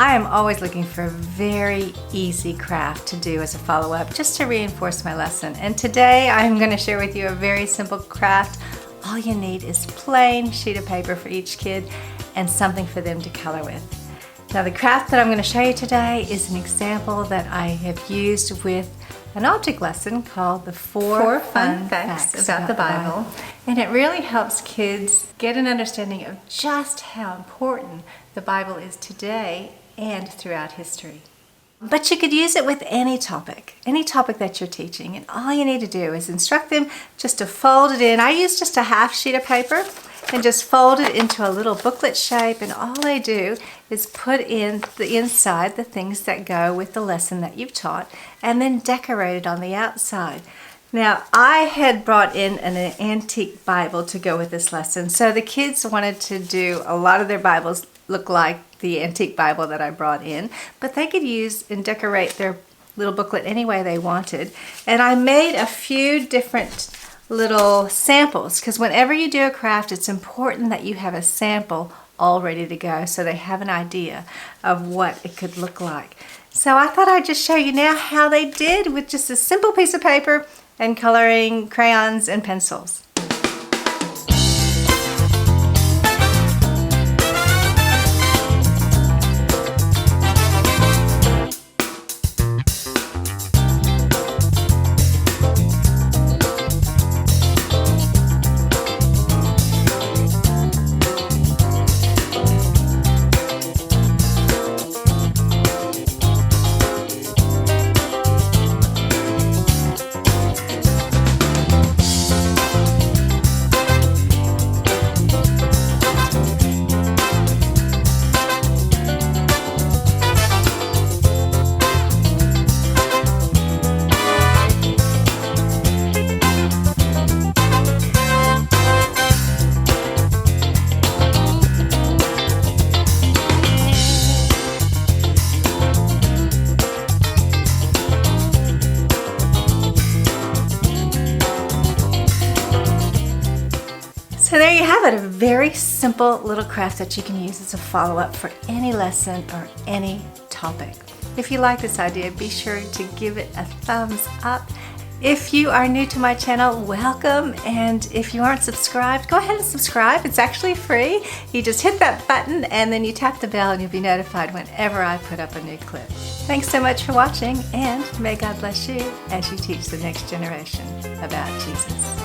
I am always looking for a very easy craft to do as a follow-up, just to reinforce my lesson. And today I'm going to share with you a very simple craft. All you need is plain sheet of paper for each kid and something for them to color with. Now the craft that I'm going to show you today is an example that I have used with an object lesson called the Four Fun Facts About the Bible. And it really helps kids get an understanding of just how important the Bible is today and throughout history. But you could use it with any topic that you're teaching, and all you need to do is instruct them just to fold it in. I use just a half sheet of paper and just fold it into a little booklet shape, and all I do is put in the inside the things that go with the lesson that you've taught, and then decorate it on the outside. Now, I had brought in an antique Bible to go with this lesson, so the kids wanted to do a lot of their Bibles look like the antique Bible that I brought in, but they could use and decorate their little booklet any way they wanted. And I made a few different little samples, because whenever you do a craft, it's important that you have a sample all ready to go so they have an idea of what it could look like. So I thought I'd just show you now how they did with just a simple piece of paper and coloring crayons and pencils. So there you have it, a very simple little craft that you can use as a follow-up for any lesson or any topic. If you like this idea, be sure to give it a thumbs up. If you are new to my channel, welcome, and if you aren't subscribed, go ahead and subscribe. It's actually free. You just hit that button and then you tap the bell and you'll be notified whenever I put up a new clip. Thanks so much for watching, and may God bless you as you teach the next generation about Jesus.